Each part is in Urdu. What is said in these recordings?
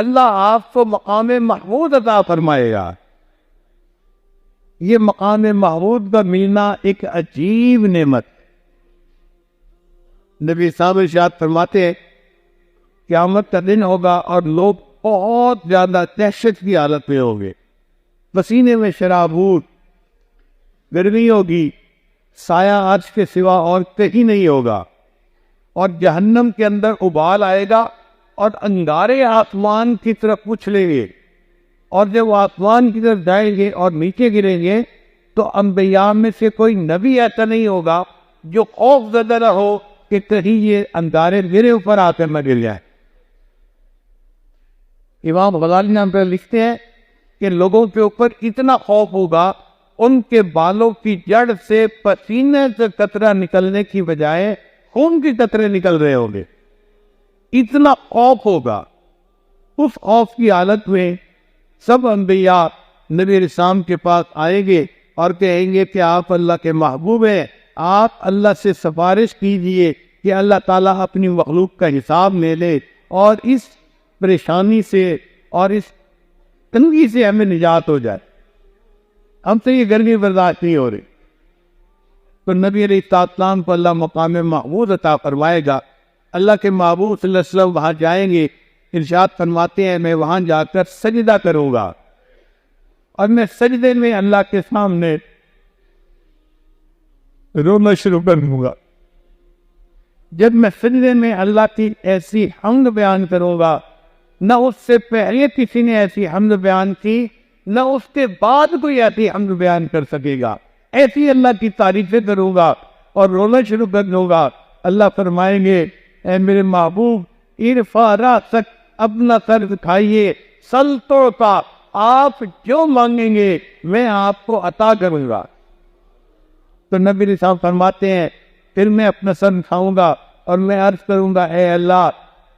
اللہ آپ کو مقام محمود عطا فرمائے گا۔ یہ مقام محمود کا ملنا ایک عجیب نعمت ہے۔ نبی صاحب ارشاد فرماتے ہیں قیامت کا دن ہوگا اور لوگ بہت زیادہ دہشت کی حالت میں ہوں گے، پسینے میں شرابور، گرمی ہوگی، سایہ عرش کے سوا اور کہیں نہیں ہوگا، اور جہنم کے اندر ابال آئے گا اور انگارے آسمان کی طرف اچھلیں گے، اور جب وہ آسمان کی طرف جائیں گے اور نیچے گریں گے تو انبیاء میں سے کوئی نبی ایسا نہیں ہوگا جو خوف زدہ نہ ہو کہ کہیں یہ انگارے میرے اوپر آ کر نہ گر جائیں۔ امام غزالی نام پر لکھتے ہیں کہ لوگوں کے اوپر اتنا خوف ہوگا، ان کے بالوں کی جڑ سے پسینے سے قطرہ نکلنے کی بجائے خون کے قطرے نکل رہے ہوں گے، اتنا خوف ہوگا۔ اس خوف کی حالت میں سب انبیاء نبی اسلام کے پاس آئیں گے اور کہیں گے کہ آپ اللہ کے محبوب ہیں، آپ اللہ سے سفارش کیجئے کہ اللہ تعالیٰ اپنی مخلوق کا حساب لے لے اور اس پریشانی سے اور اس تنگی سے ہمیں نجات ہو جائے، ہم سے یہ گرمی برداشت نہیں ہو رہی۔ تو نبی علیہ السلام کو اللہ مقام محمود عطا فرمائے گا۔ اللہ کے محبوب صلی اللہ علیہ وسلم وہاں جائیں گے، ارشاد فرماتے ہیں میں وہاں جا کر سجدہ کروں گا، اور میں سجدے میں اللہ کے سامنے رونا شروع کر دوں گا۔ جب میں سجدے میں اللہ کی ایسی حمد بیان کروں گا، نہ اس سے پہلے کسی نے ایسی حمد بیان کی، نہ اس کے بعد کوئی ایسی حمد بیان کر سکے گا، ایسی اللہ کی تعریفیں کروں گا اور رونا شروع کر دوں گا۔ اللہ فرمائیں گے اے میرے محبوب ارفع رأسک، اپنا سر اٹھائیے، سل تعطیٰ، آپ جو مانگیں گے میں آپ کو عطا کروں گا۔ تو نبی علیہ السلام فرماتے ہیں پھر میں اپنا سر اٹھاؤں گا اور میں عرض کروں گا اے اللہ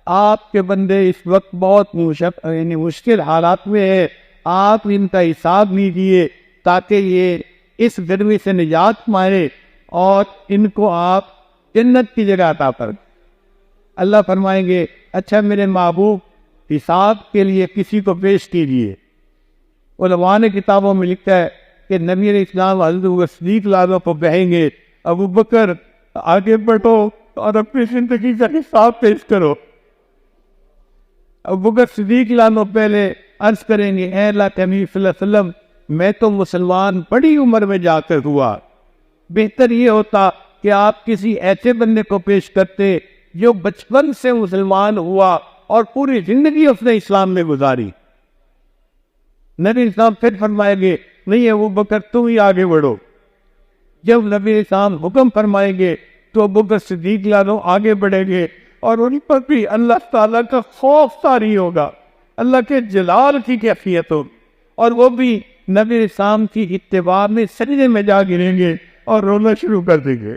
آپ کے بندے اس وقت بہت مشکل حالات میں ہے، آپ ان کا حساب لیجیے تاکہ یہ اس گرمی سے نجات پائیں اور ان کو آپ جنت کی جگہ عطا فرمائیں۔ اللہ فرمائیں گے اچھا میرے محبوب حساب کے لیے کسی کو پیش کیجیے۔ علماء نے کتابوں میں لکھا ہے کہ نبی علیہ السلام حضرت صدیق لازوں کو کہیں گے ابو بکر آگے بڑھو اور اپنی زندگی کا حساب پیش کرو۔ ابو بکر صدیق لازوں پہلے عرض کریں گے اے اللہ کے نبی صلی اللہ علیہ وسلم میں تو مسلمان بڑی عمر میں جا کر ہوا، بہتر یہ ہوتا کہ آپ کسی ایسے بندے کو پیش کرتے جو بچپن سے مسلمان ہوا اور پوری زندگی اس نے اسلام میں گزاری۔ نبی اسلام پھر فرمائیں گے نہیں ابو بکر تم ہی آگے بڑھو۔ جب نبی اسلام حکم فرمائیں گے تو ابو بکر صدیق لانو آگے بڑھیں گے اور ان پر بھی اللہ تعالیٰ کا خوف طاری ہوگا، اللہ کے جلال کی کیفیت ہوگی، اور وہ بھی نبی اسلام کی اتباع میں سجدے میں جا گریں گے اور رونا شروع کر دیں گے۔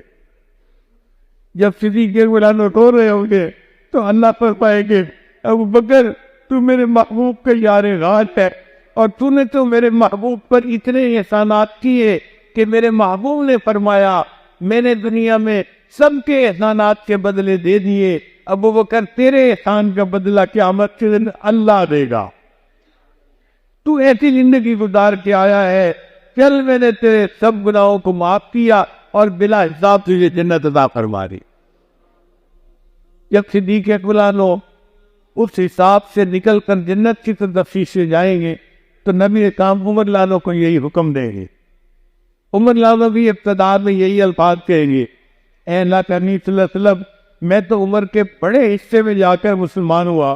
جب صدیق لانو رو رہے ہوں گے تو اللہ فرمائیں گے ابو بکر تو میرے محبوب کا یار غار ہے، اور تو نے تو میرے محبوب پر اتنے احسانات کیے کہ میرے محبوب نے فرمایا میں نے دنیا میں سب کے احسانات کے بدلے دے دیے، ابو بکر تیرے احسان کا بدلہ قیامت کے دن اللہ دے گا۔ تو ایسی زندگی گزار کے آیا ہے، چل میں نے تیرے سب گناہوں کو معاف کیا اور بلا حساب تجھے جنت عطا فرما دی۔ جب صدیق اکبر اس حساب سے نکل کر جنت کی تفتیش سے جائیں گے تو نبی کام عمر لانوں کو یہی حکم دیں گے۔ عمر لانوں بھی ابتدار میں یہی الفاظ کہیں گے اے اللہ کے نبی صلی اللہ علیہ وسلم میں تو عمر کے بڑے حصے میں جا کر مسلمان ہوا،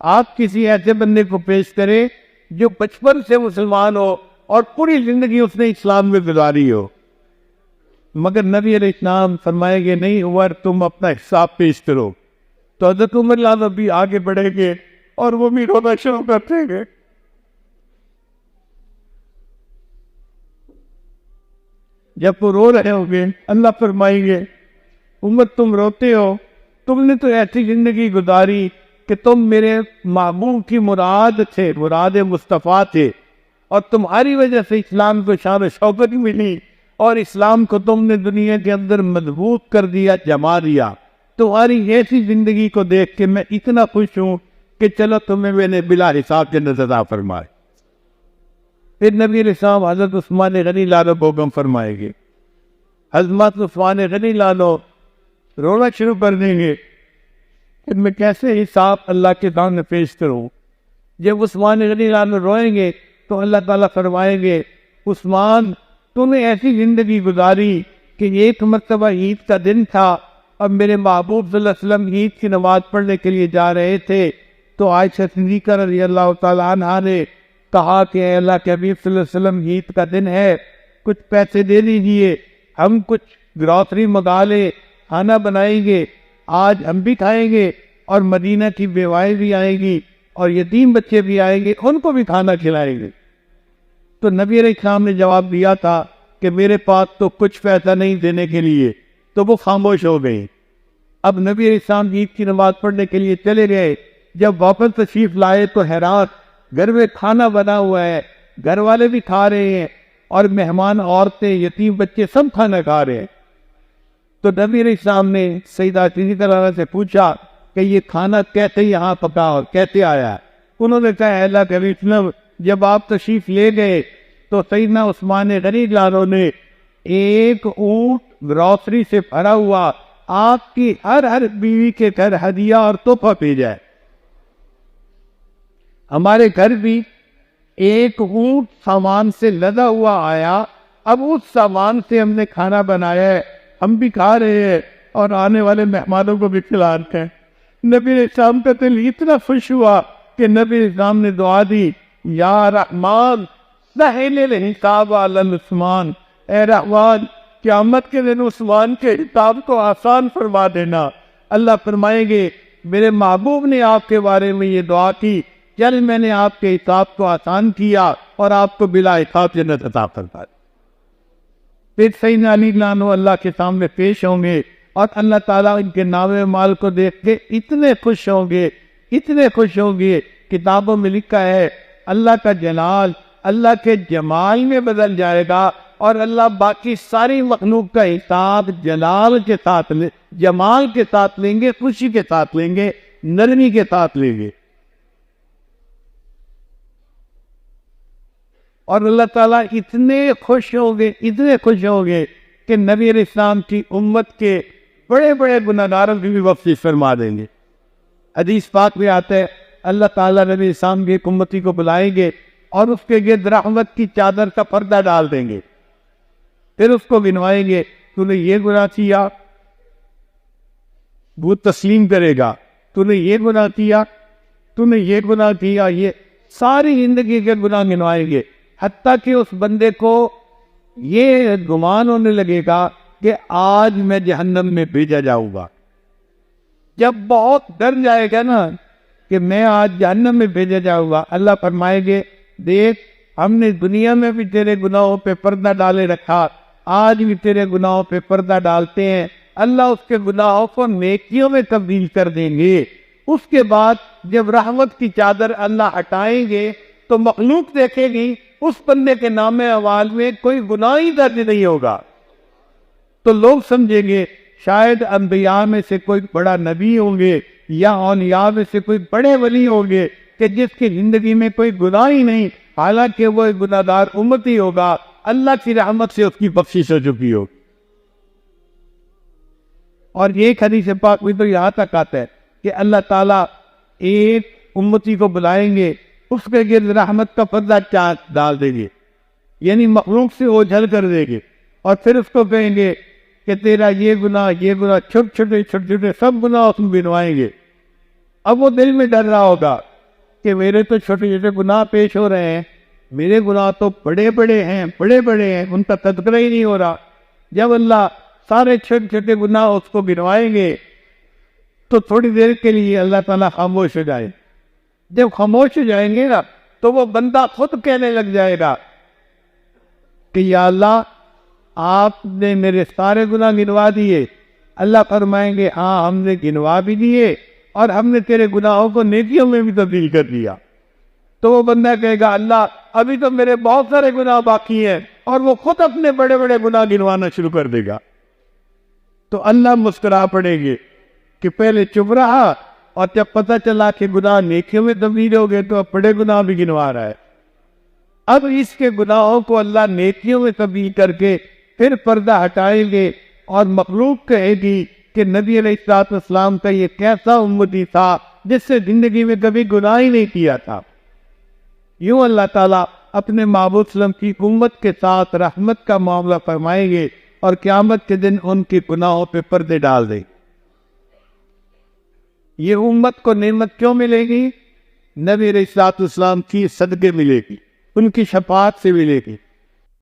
آپ کسی ایسے بندے کو پیش کریں جو بچپن سے مسلمان ہو اور پوری زندگی اس نے اسلام میں گزاری ہو۔ مگر نبی علیہ السلام فرمائیں گے نہیں عمر تم اپنا حساب پیش کرو۔ تو حضرت عمر لازم بھی آگے بڑھیں گے اور وہ بھی رونا شروع کر دیں گے۔ جب وہ رو رہے ہوں گے اللہ فرمائیں گے عمر تم روتے ہو، تم نے تو ایسی زندگی گزاری کہ تم میرے محبوب کی مراد تھے، مراد مصطفیٰ تھے، اور تمہاری وجہ سے اسلام کو شان و شوکت ملی اور اسلام کو تم نے دنیا کے اندر مضبوط کر دیا، جما دیا۔ تمہاری ایسی زندگی کو دیکھ کے میں اتنا خوش ہوں کہ چلو تمہیں میں نے بلا حساب جنت عطا فرمائے۔ پھر نبی علیہ السلام حضرت عثمان غنی لانو کو حکم فرمائیں گے، حضرت عثمان غنی لانو رونا شروع کر دیں گے کہ میں کیسے حساب اللہ کے سامنے پیش کروں۔ جب عثمان غنی لانو روئیں گے تو اللہ تعالیٰ فرمائیں گے، عثمان تو نے ایسی زندگی گزاری کہ ایک مرتبہ عید کا دن تھا، اب میرے محبوب صلی اللہ علیہ وسلم عید کی نماز پڑھنے کے لیے جا رہے تھے تو عائشہ صدیقہ رضی اللہ تعالیٰ عنہا نے کہا کہ اے اللہ کے حبیب صلی اللہ علیہ وسلم عید کا دن ہے، کچھ پیسے دے دیجئے، ہم کچھ گروسری منگا لیں، کھانا بنائیں گے، آج ہم بھی کھائیں گے اور مدینہ کی بیوائیں بھی آئیں گی اور یتیم بچے بھی آئیں گے، ان کو بھی کھانا کھلائیں گے۔ تو نبی علیہ السلام نے جواب دیا تھا کہ میرے پاس تو کچھ پیسہ نہیں دینے کے لیے، تو وہ خاموش ہو گئی۔ اب نبی علیہ السلام عید کی نماز پڑھنے کے لیے چلے گئے، جب واپس تشریف لائے تو حیران، گھر میں کھانا بنا ہوا ہے، گھر والے بھی کھا رہے ہیں اور مہمان عورتیں یتیم بچے سب کھانا کھا رہے ہیں۔ تو نبی علیہ السلام نے سیدہ صدیقہ سے پوچھا کہ یہ کھانا کیسے یہاں پکا اور کیسے آیا ہے؟ انہوں نے کہا، اے اللہ کے حبیب، جب آپ تشریف لے گئے تو سیدنا عثمان غنی لانو نے ایک اونٹ گروسری سے بھرا ہوا آپ کی ہر بیوی کے گھر ہدیہ اور تحفہ بھیجا ہے۔ ہمارے گھر بھی ایک اونٹ سامان سے لدا ہوا آیا، اب اس سامان سے ہم نے کھانا بنایا ہے، ہم بھی کھا رہے ہیں اور آنے والے مہمانوں کو بھی کھلا رہے ہیں۔ نبی علیہ السلام کا دل اتنا خوش ہوا کہ نبی علیہ السلام نے دعا دی، یا رحمان سہل الحساب علی عثمان، اے رحمان قیامت کے دن عثمان کے حساب کو آسان فرما دینا۔ اللہ فرمائیں گے، میرے محبوب نے آپ کے بارے میں یہ دعا کی، چل میں نے آپ کے حساب کو آسان کیا اور آپ کو بلا حساب جنت عطا فرما دی۔ پھر سیدنا علی لانو اللہ کے سامنے پیش ہوں گے اور اللہ تعالیٰ ان کے نام مال کو دیکھ کے اتنے خوش ہوں گے، کتابوں میں لکھا ہے اللہ کا جلال اللہ کے جمال میں بدل جائے گا اور اللہ باقی ساری مخلوق کا حساب جلال کے ساتھ جمال کے ساتھ لیں گے، خوشی کے ساتھ لیں گے، نرمی کے ساتھ لیں گے۔ اور اللہ تعالیٰ اتنے خوش ہوں گے کہ نبی علیہ السلام کی امت کے بڑے بڑے گناہ گاروں کی بھی بخشش فرما دیں گے۔ حدیث پاک میں آتا ہے اللہ تعالیٰ نبی علیہ السلام کی ایک امتی کو بلائیں گے اور اس کے گرد رحمت کی چادر کا پردہ ڈال دیں گے، پھر اس کو گنوائیں گے، تو نے یہ گناہ کیا، وہ تسلیم کرے گا، تو نے یہ گناہ کیا، تو نے یہ گناہ کیا، یہ ساری زندگی کے گناہ گنوائیں گے، حتیٰ کہ اس بندے کو یہ گمان ہونے لگے گا کہ آج میں جہنم میں بھیجا جاؤں گا۔ جب بہت ڈر جائے گا نا کہ میں آج جہنم میں بھیجا جاؤں گا، اللہ فرمائیں گے، دیکھ ہم نے دنیا میں بھی تیرے گناہوں پہ پردہ ڈالے رکھا، آج بھی تیرے گناہوں پہ پردہ ڈالتے ہیں۔ اللہ اس کے گناہوں کو نیکیوں میں تبدیل کر دیں گے۔ اس کے بعد جب رحمت کی چادر اللہ ہٹائیں گے تو مخلوق دیکھے گی اس بندے کے نام اعمال میں کوئی گناہ ہی درج نہیں ہوگا، تو لوگ سمجھیں گے شاید انبیاء میں سے کوئی بڑا نبی ہوں گے یا اولیاء میں سے کوئی بڑے ولی ہوں گے کہ جس کی زندگی میں کوئی گناہ ہی نہیں، حالانکہ وہ ایک گناہ گار امتی ہوگا، اللہ کی رحمت سے اس کی بخشش ہو چکی ہوگی۔ اور ایک حدیث پاک میں تو یہاں تک آتا ہے کہ اللہ تعالیٰ ایک امتی کو بلائیں گے، اس کے گرد رحمت کا پردہ چاک ڈال دیں گے، یعنی مخلوق سے اوجھل کر دیں گے، اور پھر اس کو کہیں گے کہ تیرا یہ گناہ چھوٹے چھوٹے سب گناہ اس میں گنوائیں گے۔ اب وہ دل میں ڈر رہا ہوگا کہ میرے تو چھوٹے چھوٹے گناہ پیش ہو رہے ہیں، میرے گناہ تو بڑے بڑے ہیں، ان کا تذکرہ ہی نہیں ہو رہا۔ جب اللہ سارے چھوٹے چھوٹے گناہ اس کو گنوائیں گے تو تھوڑی دیر کے لیے اللہ تعالیٰ خاموش ہو جائے۔ جب خاموش ہو جائیں گے نا تو وہ بندہ خود کہنے لگ جائے گا کہ یا اللہ آپ نے میرے سارے گناہ گنوا دیے۔ اللہ فرمائیں گے ہاں ہم نے گنوا بھی دیے اور ہم نے تیرے گناہوں کو نیکیوں میں بھی تبدیل کر دیا۔ تو وہ بندہ کہے گا اللہ ابھی تو میرے بہت سارے گناہ باقی ہیں، اور وہ خود اپنے بڑے بڑے گناہ گنوانا شروع کر دے گا۔ تو اللہ مسکرا پڑیں گے کہ پہلے چپ رہا اور جب پتہ چلا کہ گناہ نیکیوں میں تبدیل ہو گئے تو اب بڑے گناہ بھی گنوا رہا ہے۔ اب اس کے گناہوں کو اللہ نیکیوں میں تبدیل کر کے پھر پردہ ہٹائیں گے، اور مخلوق کہے گی کہ نبی علیہ السلام کا یہ کیسا امتی تھا جس سے زندگی میں کبھی گناہ ہی نہیں کیا تھا۔ یوں اللہ تعالیٰ اپنے محبوب صلی اللہ علیہ وسلم کی امت کے ساتھ رحمت کا معاملہ فرمائیں گے، اور قیامت کے دن ان کے گناہوں پہ پردے ڈال دیں۔ یہ امت کو نعمت کیوں ملے گی؟ نبی علیہ السلام کی صدقے ملے گی، ان کی شفاعت سے ملے گی۔